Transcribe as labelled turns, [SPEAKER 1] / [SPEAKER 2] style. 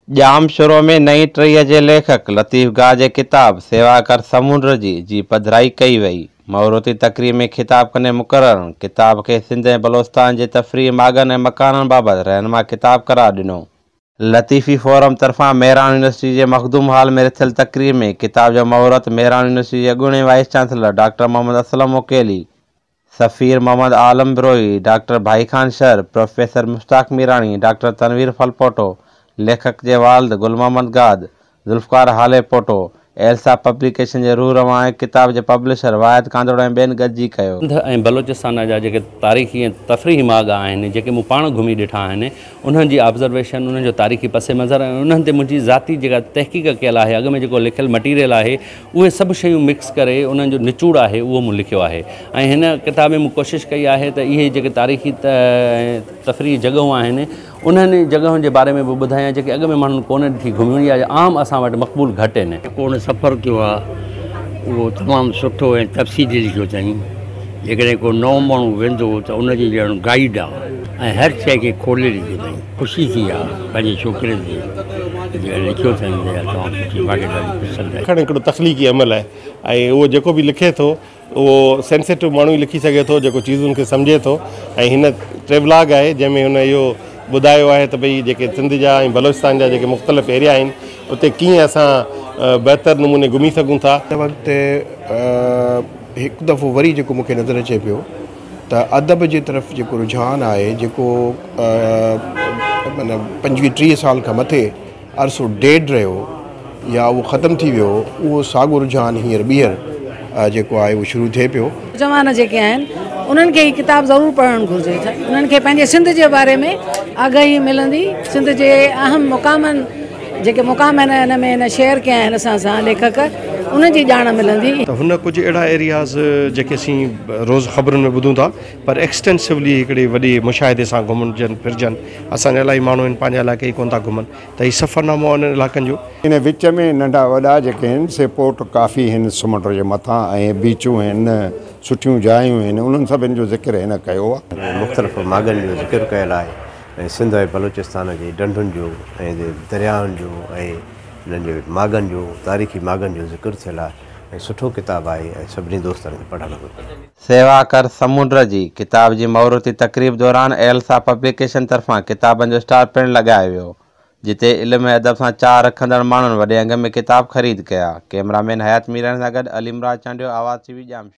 [SPEAKER 1] जाम शुरू में नई टीह जे लेखक लतीफ़ गाह जे किताब सेवा कर समुंड जी पधराई कई वई। मौरूती तकरीब में खिताब कंदे मुक़ररनि किताब के सिंध ऐं बलोचिस्तान जे तफ़रीह मागनि ऐं मकाननि बाबति रहनुमा किताब करार ॾिनो। लतीफ़ी फोरम तरफ़ां मेहरान यूनिवर्सिटी जे मखदूम हाल में थियल तकरीब में किताब जो महूरत मेहरान यूनिवर्सिटी जे अॻूणे vice chancellor doctor Mohammad Aslam Mukeli, सफ़ीर Mohammad Alam Birohi, doctor Bhaikhan Shar, professor Mushtaq Mirani, doctor Tanveer Phalpoto, लेखक जे वालिद गुल मोहम्मद गाद, ज़ुल्फ़कार हाले पोटो, एल्सा पब्लिकेशन जे रूह रवां ऐं किताब जे पब्लिशर वाहिद कांदोड़ ऐं ॿियनि गॾिजी कयो।
[SPEAKER 2] सिंध ऐं बलोचिस्तान जा जेके तारीख़ी ऐं तफ़रीही माग आहिनि, जेके मूं पाण घुमी ॾिठा आहिनि, उन्हनि जी ऑब्ज़र्वेशन, उन्हनि जो तारीख़ी पस मंज़र ऐं उन्हनि ते मुंहिंजी ज़ाती जेका तहक़ीक़ कयल आहे, अॻ में जेको लिखियलु मटीरियल आहे, उहे सभु शयूं मिक्स करे उन्हनि जो निचोड़ आहे उहो मूं लिखियो आहे। ऐं हिन किताब में मूं कोशिशि कई आहे त इहे जेके तारीख़ी तफ़रीही जॻहूं आहिनि, उन्हनि जॻहुनि जे बारे में बि ॿुधायां जेके अॻ में माण्हुनि कोन ॾिठी घुमी आहे, आम असां वटि मक़बूल घटि आहिनि।
[SPEAKER 3] कोन सफ़र कयो आहे उहो तमामु सुठो ऐं तफ़सीली लिखियो अथई। जेकॾहिं को नओं माण्हू वेंदो त उनजी ॼण गाइड आहे ऐं हर शइ खे खोले लिखियो अथई। ख़ुशी थी आहे पंहिंजे छोकिरे ते लिखियो अथई, तमामु सुठी, मूंखे ॾाढी पसंदि आहे।
[SPEAKER 4] लिखणु हिकिड़ो तख़लीक़ी अमल आहे ऐं उहो जेको बि लिखे थो उहो सेंसिटिव माण्हू ई लिखी सघे थो, जेको चीज़ुनि खे सम्झे थो। ऐं हिन ट्रेवलॉग आहे जंहिंमें हुन इहो ॿुधायो आहे त भई जेके सिंध जा ऐं बलोचिस्तान जा जेके मुख़्तलिफ़ एरिया आहिनि उते कीअं असां बहितर नमूने घुमी सघूं था।
[SPEAKER 5] हिन वक़्तु हिकु दफ़ो वरी जेको मूंखे नज़र अचे पियो त अदब जे तरफ़ जेको रुझान आहे, जेको माना 25-30 साल खां मथे अरसो डेड रहियो या उहो ख़तमु थी वियो, उहो साॻियो रुझान हींअर ॿीहर जेको आहे उहो शुरू थिए पियो।
[SPEAKER 6] जवान जेके आहिनि उन्हनि खे हीअ किताब ज़रूरु पढ़णु घुरिजे। उन्हनि खे पंहिंजे सिंध जे बारे में आगाही मिलंदी, सिंध जे अहम मुक़ामनि जेके मुक़ाम आहिनि हिन में हिन शेयर कया आहिनि असां सां लेखक, उन्हनि जी ॼाण मिलंदी।
[SPEAKER 7] त हुन कुझु अहिड़ा एरियाज़ जेके असीं रोज़ ख़बरुनि में ॿुधूं था, पर एक्सटेंसिवली हिकिड़े वॾे मुशाहिदे सां घुमजनि फिरजनि। असांजा इलाही माण्हू आहिनि पंहिंजे इलाइक़े ई कोन था घुमनि, त हीउ सफ़रनामो उन्हनि इलाइक़नि जो।
[SPEAKER 8] इन विच में नंढा वॾा जेके आहिनि से पोर्ट काफ़ी आहिनि समुंड जे मथां ऐं बीचूं आहिनि, सुठियूं जायूं आहिनि, उन्हनि सभिनि जो ज़िक्र हिन कयो आहे।
[SPEAKER 9] मुख़्तलिफ़ मागनि जो ज़िक्र कयल आहे ऐं सिंध ऐं बलोचिस्तान जी ढंढुनि जो ऐं दरियाउनि जो ऐं हिननि जे मागनि जो, तारीख़ी मागनि जो ज़िक्र थियल आहे ऐं सुठो किताबु आहे ऐं सभिनी दोस्तनि खे पढ़णु घुरिजे।
[SPEAKER 1] सेवा कर समुंड जी किताब जी मौरूती तकरीब दौरान एल्सा पब्लिकेशन तरफ़ां किताबनि जो स्टॉल पिणु लॻायो वियो, जिते इल्म ऐं अदब सां चाह रखंदड़ माण्हुनि वॾे अंग में किताब ख़रीद कया। कैमरामैन हयात मीरानी सां गॾु अलीमराज चांडियो, आवाज़ TV जाम।